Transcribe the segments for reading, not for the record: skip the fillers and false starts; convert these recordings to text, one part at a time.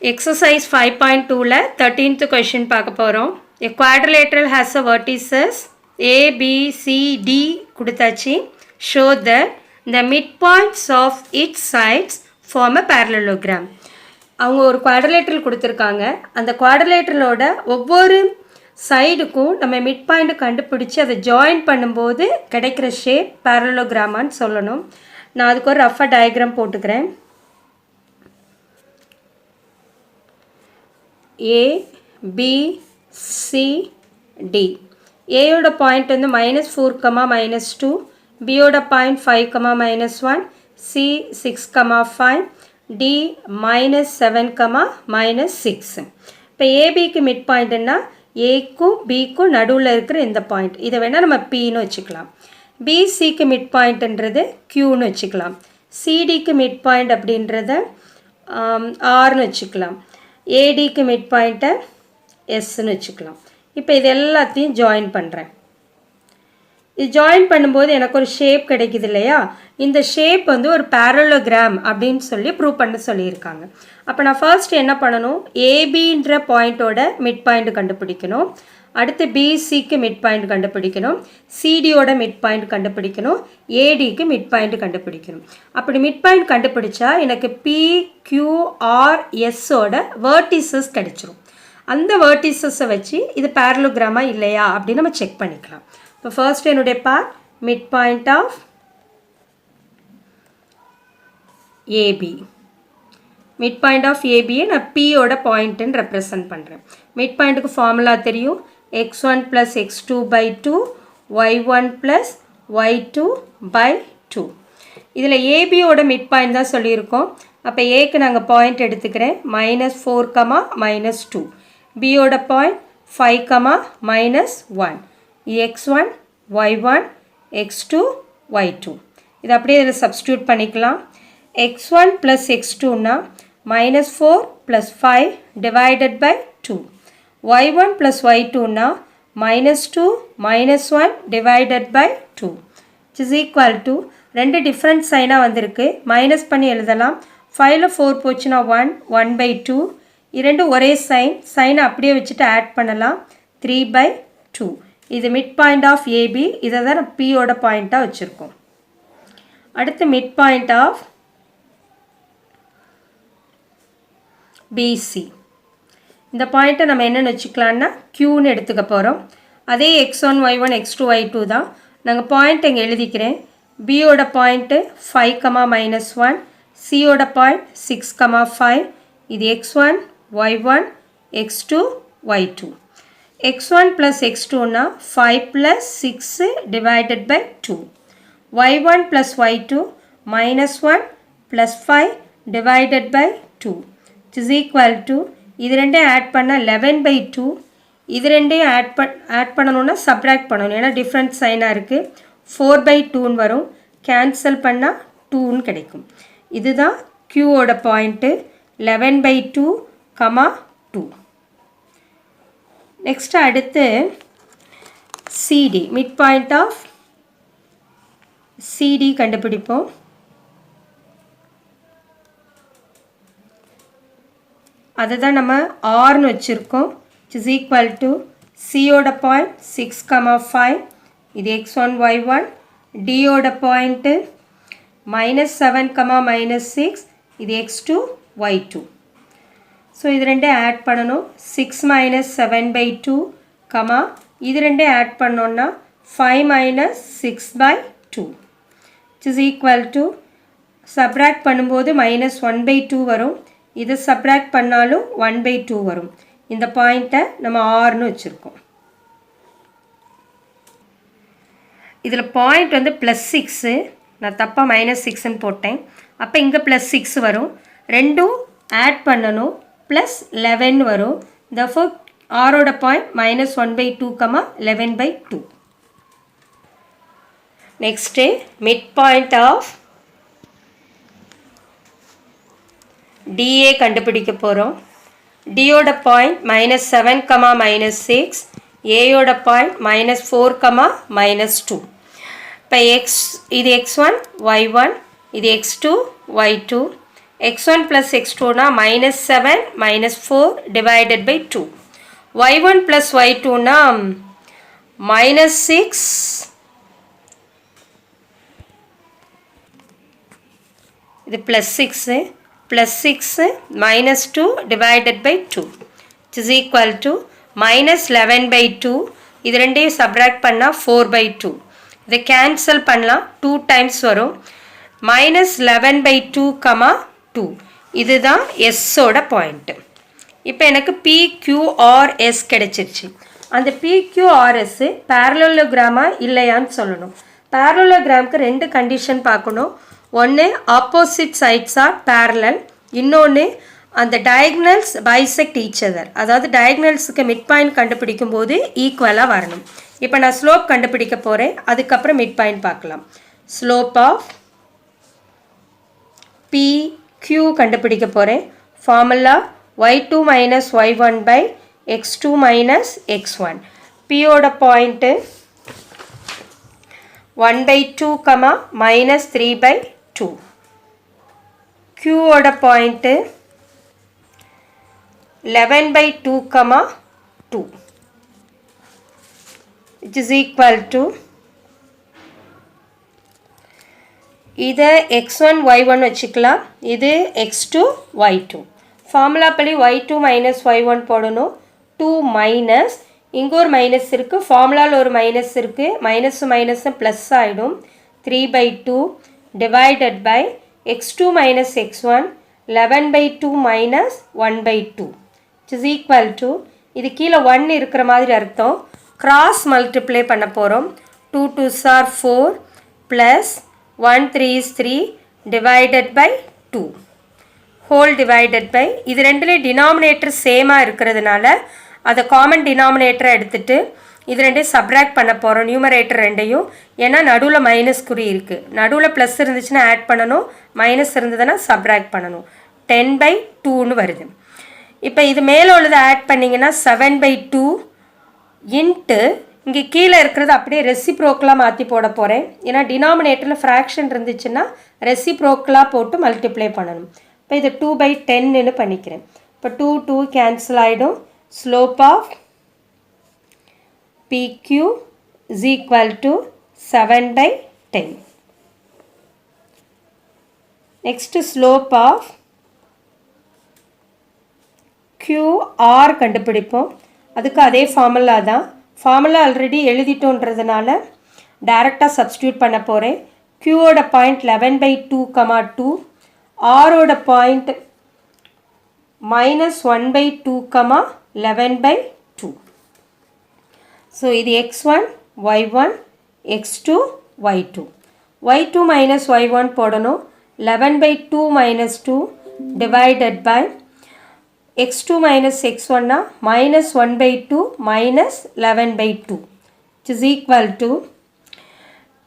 Exercise 5.2ல 13th question பார்க்க போகிறோம். A quadrilateral has a vertices A, B, C, D கொடுத்தாச்சு. Show that the midpoints of each sides form a parallelogram. அவங்க ஒரு quadrilateral கொடுத்துருக்காங்க. அந்த குவாட்ரிலேட்ரலோட ஒவ்வொரு சைடுக்கும் நம்ம மிட் பாயிண்ட் கண்டுபிடிச்சி அதை ஜாயின் பண்ணும்போது கிடைக்கிற ஷேப் பேரலோகிராமான்னு சொல்லணும். நான் அதுக்கு ஒரு ரஃபாக டயக்ராம் போட்டுக்கிறேன். A, B, C, D. ஏயோட பாயிண்ட் வந்து -4, -2, பியோட பாயிண்ட் 5, -1, C 6, 5, D -7, -6. இப்போ ஏபிக்கு மிட் பாயிண்ட்னா ஏக்கும் பிக்கும் நடுவில் இருக்கிற இந்த பாயிண்ட், இதை வேணால் நம்ம பின்னு வச்சுக்கலாம். பிசிக்கு மிட் பாயிண்ட்ன்றது கியூன்னு வச்சுக்கலாம். சிடிக்கு மிட் பாயிண்ட் அப்படின்றத ஆர்னு வச்சுக்கலாம். ஏடிக்கு மிட் பாயிண்ட்டை எஸ்ன்னு வச்சுக்கலாம். இப்போ இது எல்லாத்தையும் ஜாயின் பண்ணுறேன். இது ஜாயின் பண்ணும்போது எனக்கு ஒரு ஷேப் கிடைக்குது இல்லையா? இந்த ஷேப் வந்து ஒரு பேரலோகிராம் அப்படின்னு சொல்லி ப்ரூவ் பண்ண சொல்லியிருக்காங்க. அப்போ நான் ஃபர்ஸ்ட் என்ன பண்ணணும், ஏபின்ற பாயிண்ட்டோட மிட் பாயிண்ட் கண்டுபிடிக்கணும். அடுத்து பிசிக்கு மிட் பாயிண்ட் கண்டுபிடிக்கணும். சிடியோட மிட் பாயிண்ட் கண்டுபிடிக்கணும். ஏடிக்கு மிட் பாயிண்ட் கண்டுபிடிக்கணும். அப்படி மிட் பாயிண்ட் கண்டுபிடிச்சா எனக்கு PQRSோட வேர்டிசஸ் கிடைச்சிரும். அந்த வேர்டிசஸை வச்சு இது பேரலோகிராமா இல்லையா அப்படின்னு நம்ம செக் பண்ணிக்கலாம். இப்போ ஃபர்ஸ்ட் என்னுடைய part mid point of A. Mid point of ஏபியை நான் பியோட பாயிண்ட்டுன்னு ரெப்ரசன்ட் பண்ணுறேன். மிட் பாயிண்ட்டுக்கு ஃபார்முலா தெரியும். x1 + x2/2 y1 + y2/2. இதில் ஏபியோட மிட் பாயிண்ட் தான் சொல்லியிருக்கோம். அப்போ ஏக்கு நாங்கள் பாயிண்ட் எடுத்துக்கிறேன் -4, -2. பியோட point 5, -1. x1 y1 x2 y2. இது அப்படியே இதில் சப்ஸ்டியூட் பண்ணிக்கலாம். x1 + x2னா -4 + 5 /2. y1 + y2னா -2 -1 /2, which is equal to ரெண்டு டிஃப்ரெண்ட் சைனாக வந்திருக்கு. மைனஸ் பண்ணி எழுதலாம். 5ல் 4 போச்சுன்னா 1/2. இரண்டு ஒரே சைனை அப்படியே வச்சுட்டு ஆட் பண்ணலாம். 3/2. இது மிட் பாயிண்ட் ஆஃப் ஏபி. இதை தான் நம்ம பியோட பாயிண்ட்டாக வச்சுருக்கோம். அடுத்து மிட் பாயிண்ட் ஆஃப் பிசி. இந்த பாயிண்ட்டை நம்ம என்னென்னு வச்சுக்கலான்னா க்யூன்னு எடுத்துக்க போகிறோம். அதே x1 y1 x2 y2 தான். நாங்கள் பாயிண்ட் இங்கே எழுதிக்கிறேன். பியோட பாயிண்ட்டு 5, -1. சியோட பாயிண்ட் 6, 5. இது x1 y1 x2 y2. x1 + x2னா 5 + 6 /2. y1 + y2 -1 + 5 /2, which is equal to இது ரெண்டையும் ஆட் பண்ணால் 11/2. இது ரெண்டையும் ஆட் பண்ணணுன்னா சப்ராக்ட் பண்ணணும், ஏன்னா டிஃப்ரெண்ட் சைனாக இருக்குது. 4/2ன்னு வரும். கேன்சல் பண்ணால் 2ன்னு கிடைக்கும். இதுதான் க்யூவோட பாயிண்ட்டு 11/2, 2. நெக்ஸ்ட் அடுத்து CD, mid point of CD கண்டுபிடிப்போம். அதை தான் நம்ம ஆர்னு வச்சுருக்கோம். which is equal to சியோட பாயிண்ட் 6, 5. இது x1 y1. டியோட பாயிண்ட்டு -7, -6. இது x2 y2. ஸோ இது ரெண்டே ஆட் பண்ணணும். 6 - 7/2, இது ரெண்டே ஆட் பண்ணோன்னா 5 - 6/2, which is equal to subtract பண்ணும்போது -1/2 வரும். இது சப்ராக்ட் பண்ணாலும் 1/2 வரும். இந்த பாயிண்ட்டை நம்ம ஆர்னு வச்சுருக்கோம். இதில் பாயிண்ட் வந்து +6. நான் தப்பாக -6ன்னு போட்டேன். அப்போ இங்கே +6 வரும். ரெண்டும் ஆட் பண்ணணும். +11 வரும். therefore ஆரோட point -1/2, 11/2. Next mid point of DA கண்டுபிடிக்க போகிறோம். டியோட பாயிண்ட் -7, -6. ஏயோட பாயிண்ட் -4, -2. இப்போ இது x1 y1, இது x2 y2. x1 plus x2 na minus 7 minus 4 divided by 2. y1 plus y2 na minus 6 இது plus 6 minus 2 divided by 2 which is equal to minus 11 by 2. இது ரெண்டையும் subtract பண்ணா 4 by 2. இதை cancel பண்ணலாம் 2 times வரும் minus 11 by 2 comma 2. இதுதான் S ஓட point. இப்போ எனக்கு PQRS கிடைச்சிருச்சு. அந்த PQRS parallelogram இல்லையான்னு சொல்லணும். parallelogramக்கு ரெண்டு கண்டிஷன் பார்க்கணும். ஒன்று ஆப்போசிட் சைட்ஸ் ஆர் parallel, இன்னொன்று அந்த diagonals bisect each other. அதாவது diagonalsக்கு மிட் பாயிண்ட் கண்டுபிடிக்கும் போது ஈக்குவலாக வரணும். இப்போ நான் ஸ்லோப் கண்டுபிடிக்க போகிறேன், அதுக்கப்புறம் மிட் பாயிண்ட் பார்க்கலாம். ஸ்லோப் ஆஃப் PQ கண்டுபிடிக்க போகிறேன். Formula y2 minus y1 by x2 minus x1. Pயோட பாயிண்ட்டு 1 by 2 minus 3 by 2. Qயோட point 11 by 2 2 which is equal to இது x1 y1 வச்சுக்கலாம், இது x2 y2. ஃபார்முலா படி y2 minus y1 போடணும். 2 மைனஸ் இங்கே ஒரு மைனஸ் இருக்குது, ஃபார்முலாவில் ஒரு மைனஸ் இருக்குது, மைனஸு மைனஸு ப்ளஸ் ஆகிடும். 3 by 2 divided by x2 minus x1 11 by 2 minus 1 by 2 which is equal to இது கீழே 1 இருக்கிற மாதிரி அர்த்தம். கிராஸ் மல்டிப்ளை பண்ண போகிறோம். 2 2s are 4 plus 1 3 is 3 divided by 2 whole divided by இது ரெண்டுலே டினாமினேட்டர் சேமாக இருக்கிறதுனால அதை காமன் டினாமினேட்டரை எடுத்துட்டு இது ரெண்டையும் சப்ராக்ட் பண்ண போகிறோம். நியூமரேட்டர் ரெண்டையும், ஏன்னா நடுவில் மைனஸ் குறி இருக்குது. நடுவில் ப்ளஸ் இருந்துச்சுன்னா ஆட் பண்ணணும், மைனஸ் இருந்ததுன்னா சப்ராக்ட் பண்ணணும். 10 by 2ன்னு வருது. இப்போ இது மேலே உள்ளதை ஆட் பண்ணிங்கன்னா 7 by 2 இன்ட்டு இங்கே கீழே இருக்கிறது அப்படியே ரெசிப்ரோக்கலாக மாற்றி போட போகிறேன். ஏன்னா டினாமினேட்டரில் ஃப்ராக்ஷன் இருந்துச்சுன்னா ரெசிப்ரோக்கலாக போட்டு மல்டிப்ளை பண்ணணும். இப்போ இது 2 by 10ன்னு பண்ணிக்கிறேன். இப்போ 2 2 கேன்சல் ஆகிடும். Slope of PQ is equal to 7 by 10. Next slope of QR கண்டுபிடிப்போம். அதுக்கு அதே ஃபார்முலா தான். ஃபார்முலா ஆல்ரெடி எழுதிட்டோன்றதுனால டைரெக்டாக சப்ஸ்டியூட் பண்ண போகிறேன். Qயோட பாயிண்ட் 11 by 2 2, Rோட point minus 1 by 2 11 by 2. So இது x1 y1 x2 y2. y2 minus y1 போடணும். 11 by 2 minus 2 divided by x2 minus x1 minus 1 by 2 minus 11 by 2 which is equal to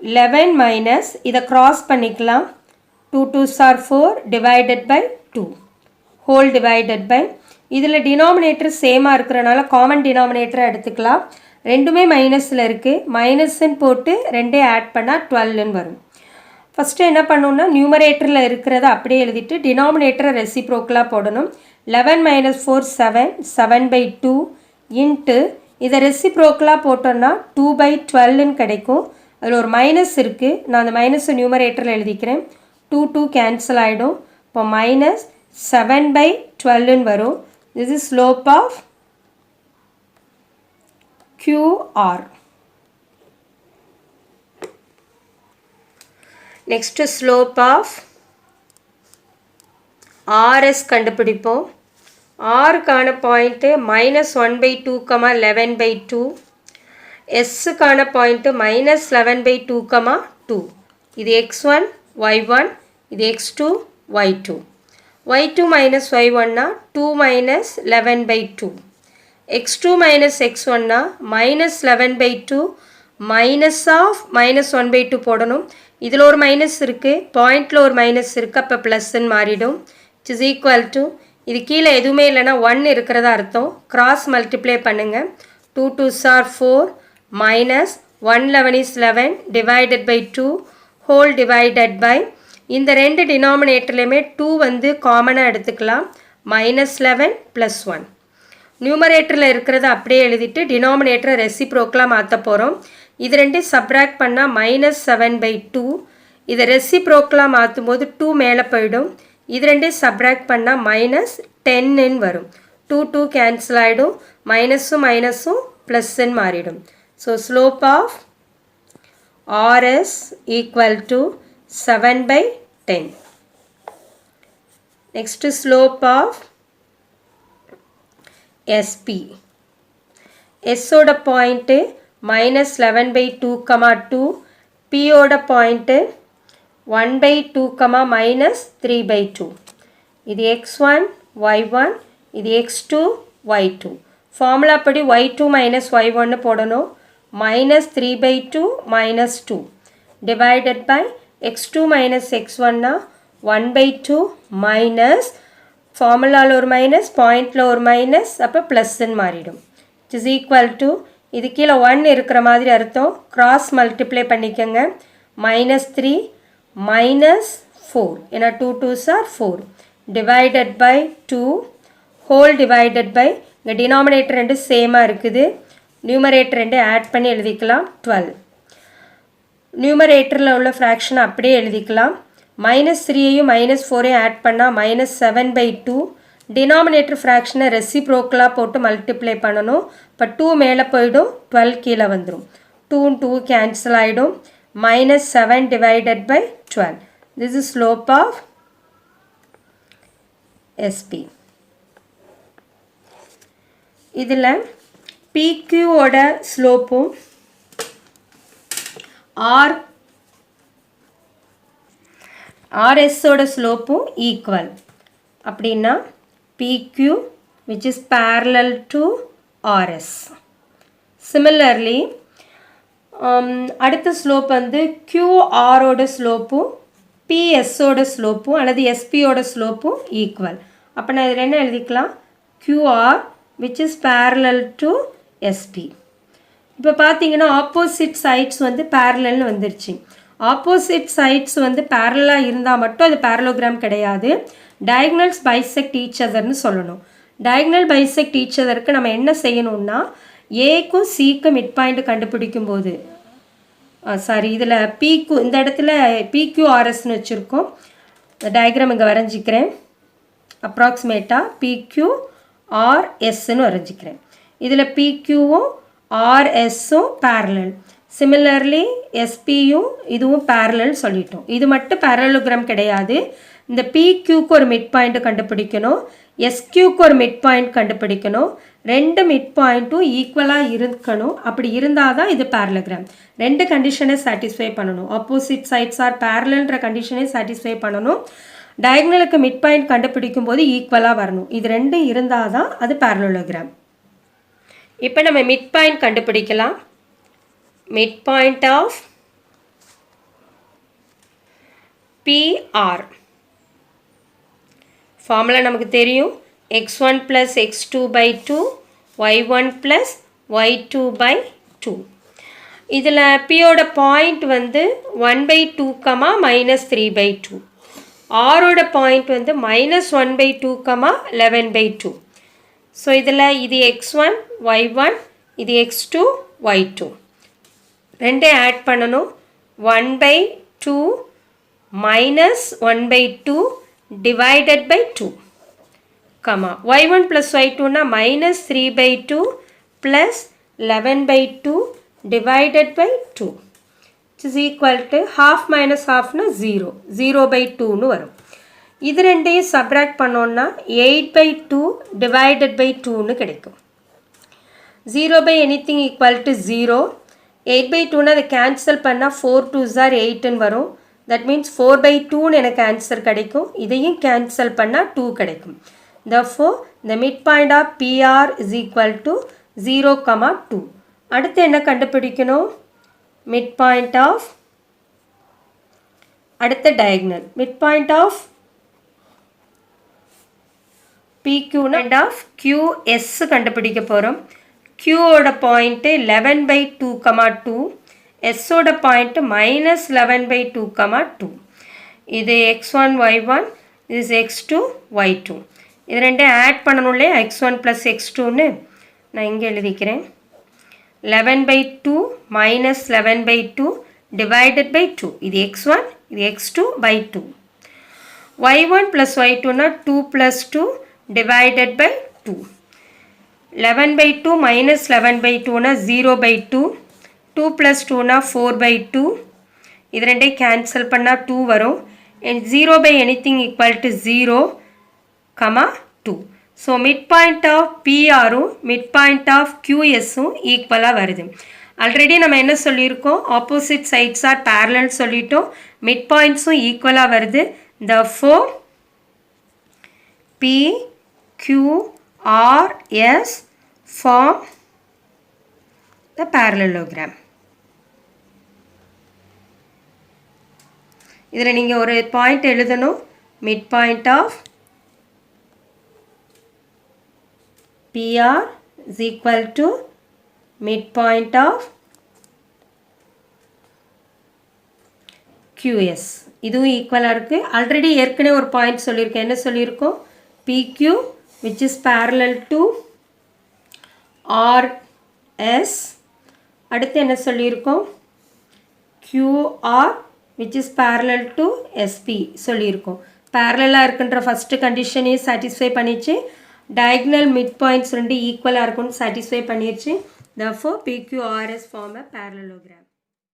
11 minus இதை cross பண்ணிக்கலாம். 2 2s are 4 divided by 2 whole divided by இதில் denominator சேமாக இருக்கிறனால common டினாமினேட்டரை எடுத்துக்கலாம். ரெண்டுமே மைனஸில் இருக்குது, மைனஸ்ன்னு போட்டு ரெண்டே ஆட் பண்ணால் 12ன்னு வரும். ஃபஸ்ட்டு என்ன பண்ணணுன்னா நியூமரேட்டரில் இருக்கிறத அப்படியே எழுதிட்டு டினாமினேட்டரை ரெசிப்ரோக்கலாக போடணும். 11 minus 4 7 7 by 2 இன்ட்டு இதை ரெசிப்ரோக்கலாக போட்டோன்னா 2 by 12ன்னு கிடைக்கும். அதில் ஒரு மைனஸ் இருக்குது, நான் அந்த மைனஸை நியூமரேட்டரில் எழுதிக்கிறேன். 2 2 கேன்சல் ஆகிடும். இப்போ மைனஸ் 7 by 12ன்னு வரும். This is slope of QR. Next slope of RS கண்டுபிடிப்போம். R கான point minus 1 by 2 11 by 2. S கான பாயிண்ட் minus 11 by 2 2. இது x1 y1, இது x2 y2. y2 minus y1 2 minus 11 by 2. x2 minus x1 minus 11 by 2 minus of minus 1 by 2 போடணும். இதில் ஒரு minus இருக்குது, பாயிண்டில் ஒரு மைனஸ் இருக்குது, அப்போ ப்ளஸ்ன்னு மாறிடும். which is equal to இது கீழே எதுவுமே இல்லைன்னா 1 இருக்கிறதா அர்த்தம். கிராஸ் மல்டிப்ளை பண்ணுங்கள். 2 2s are 4 minus 1 11 is 11 divided by 2 whole divided by இந்த ரெண்டு டினாமினேட்டர்லையுமே 2 வந்து காமனாக எடுத்துக்கலாம். -11 + 1. நியூமரேட்டரில் இருக்கிறத அப்படியே எழுதிட்டு டினாமினேட்டரை ரெசிப்ரோக்கலாக மாற்ற போகிறோம். இது ரெண்டையும் சப்ராக்ட் பண்ணால் -7/2. இதை ரெசிப்ரோக்கலாக மாற்றும் போது 2 மேலே போயிடும். இது ரெண்டையும் சப்ராக்ட் பண்ணால் -10 வரும். 2 கேன்சல் ஆகிடும். மைனஸும் மைனஸும் ப்ளஸ்ன்னு மாறிடும். So slope of RS = 7/10. Next slope of SP. S ஓட point -11/2, 2. P ஓட point 1/2, -3/2. இது x1 y1, இது x2 y2. ஃபார்முலா படி y2 - y1 போடணும். -3/2 -2 divided by x2 - x1 1/2 minus ஃபார்முலாவில் ஒரு மைனஸ், பாயிண்டில் ஒரு மைனஸ், அப்போ ப்ளஸ்ன்னு மாறிடும். இட் இஸ் ஈக்குவல் டு, இது கீழே 1 இருக்கிற மாதிரி அர்த்தம், கிராஸ் மல்டிப்ளை பண்ணிக்கோங்க. -3 -4, ஏன்னா 2 2s are 4 divided by 2 whole divided by, இந்த டினாமினேட்டர் ரெண்டு சேமாக இருக்குது, நியூமரேட்டர் ரெண்டு ஆட் பண்ணி எழுதிக்கலாம் 12. நியூமரேட்டரில் உள்ள ஃப்ராக்ஷனை அப்படியே எழுதிக்கலாம். -3ஐயும் -4ஐயும் ஆட் பண்ணால் -7/2. டினாமினேட்டர் ஃப்ராக்ஷனை ரெசிப்ரோக்கலாக போட்டு மல்டிப்ளை பண்ணணும். இப்போ 2 மேலே போயிடும், 12 கீழே வந்துடும். 2 2 கேன்சல் ஆகிடும். -7 divided by 12. This is slope of SP. இதில் PQவோட ஸ்லோப்பும் RSோட ஸ்லோப்பும் ஈக்குவல். அப்படின்னா PQ which is parallel to RS. Similarly, அடுத்த ஸ்லோப் வந்து QRோட ஸ்லோப்பும் PSோட ஸ்லோப்பும் அல்லது SPயோட ஸ்லோப்பும் ஈக்குவல். அப்போ நான் இதில் என்ன எழுதிக்கலாம்? QR which is parallel to SP. இப்போ பார்த்தீங்கன்னா ஆப்போசிட் சைட்ஸ் வந்து பேரலல்னு வந்துருச்சு. ஆப்போசிட் சைட்ஸ் வந்து பேரலாக இருந்தால் மட்டும் அது பேரலோகிராம் கிடையாது. டயக்னல்ஸ் பைசெக்ட் ஈச் அதர்னு சொல்லணும். டயக்னல் பைசெக்ட் ஈச் அதருக்கு நம்ம என்ன செய்யணும்னா, ஏக்கும் சிக்கும் மிட் பாயிண்ட் கண்டுபிடிக்கும் போது, இதில் பிக்கு இந்த இடத்துல PQRSன்னு வச்சுருக்கோம். டயக்ராம் இங்கே வரைஞ்சிக்கிறேன். அப்ராக்சிமேட்டாக PQRSன்னு வரைஞ்சிக்கிறேன். இதில் PQவும் RSும் பேரலல். சிமிலர்லி SPயும் இதுவும் பேரலல் சொல்லிட்டோம். இது மட்டும் பேரலோகிராம் கிடையாது. இந்த PQக்கு ஒரு மிட் பாயிண்ட் கண்டுபிடிக்கணும், SQக்கு ஒரு மிட் பாயிண்ட் கண்டுபிடிக்கணும். ரெண்டு மிட் பாயிண்ட்டும் ஈக்குவலாக இருக்கணும். அப்படி இருந்தால் தான் இது பேரலோகிராம். ரெண்டு கண்டிஷனை சாட்டிஸ்ஃபை பண்ணணும். ஆப்போசிட் சைட்ஸ் ஆர் பேரலல்ன்ற கண்டிஷனை சாட்டிஸ்ஃபை பண்ணணும். டயக்னலுக்கு மிட் பாயிண்ட் கண்டுபிடிக்கும் போது ஈக்குவலாக வரணும். இது ரெண்டும் இருந்தால் தான் அது பேரலோகிராம். இப்போ நம்ம மிட் பாயிண்ட் கண்டுபிடிக்கலாம். Mid point of PR formula நமக்கு தெரியும். x1 + x2/2 y1 + y2/2. இதில் Pயோட பாயிண்ட் வந்து 1/2, -3/2. Rோட பாயிண்ட் வந்து -1/2, 11/2. ஸோ இதில் இது x1 y1, இது x2 y2. ரெண்டே ஆட் பண்ணணும். 1/2 -1/2 divided by 2, y1 + y2னா -3/2 + 11/2 divided by 2, which is equal to half minus halfனா 0, 0/2ன்னு வரும். இது ரெண்டையும் சப்ராக்ட் பண்ணோன்னா 8/2 divided by 2ன்னு கிடைக்கும். 0/anything = 0. 8/2னா அதை கேன்சல் பண்ணால் 4 2s are 8ன்னு வரும். தட் மீன்ஸ் 4/2ன்னு எனக்கு ஆன்சர் கிடைக்கும். இதையும் கேன்சல் பண்ணால் 2 கிடைக்கும். Therefore, the midpoint of PR is equal to 0, 2. அடுத்து என்ன கண்டுபிடிக்கணும்? midpoint of அடுத்த diagonal. midpoint of PQ and of QS கண்டுபிடிக்க போகிறோம். Qோட பாயிண்ட்டு 11/2, 2. S ஓட பாயிண்ட் -11/2, 2. இது x1 y1 this x2 y2 இது ரெண்டே ஆட் பண்ணணும் இல்லையா x1 plus x2ன்னு நான் இங்கே எழுதிக்கிறேன் 11/2 minus 11/2 divided by 2 இது x1 இது x2 by 2 y1 plus y2 னா 2 plus 2 divided by 2 11/2 minus 11/2 னா 0/2 2 plus 2 னா 4/2 இது ரெண்டே கேன்சல் பண்ணால் 2 வரும் and 0 by anything equal to 0 comma 2 so midpoint of PRும் midpoint of QSும் ஈக்குவலாக வருது ஆல்ரெடி நம்ம என்ன சொல்லியிருக்கோம் ஆப்போசிட் சைட்ஸ் ஆர் parallel சொல்லிட்டோம் midpointsும் ஈக்குவலாக வருது therefore PQRS form the parallelogram இதில் நீங்கள் ஒரு பாயிண்ட் எழுதணும் midpoint of PR is equal to midpoint of QS இதுவும் ஈக்குவலாக இருக்குது ஆல்ரெடி ஏற்கனவே ஒரு பாயிண்ட் சொல்லியிருக்கேன் என்ன சொல்லியிருக்கோம் PQ which is parallel to RS அடுத்து என்ன சொல்லியிருக்கோம் QR which is parallel to SP சொல்லியிருக்கோம் parallel இருக்கின்ற ஃபஸ்ட்டு கண்டிஷனையும் சாட்டிஸ்ஃபை பண்ணிச்சு diagonal midpoints ரெண்டு ஈக்குவலாக இருக்கும்னு சாட்டிஸ்ஃபை பண்ணிடுச்சு therefore PQRS form a parallelogram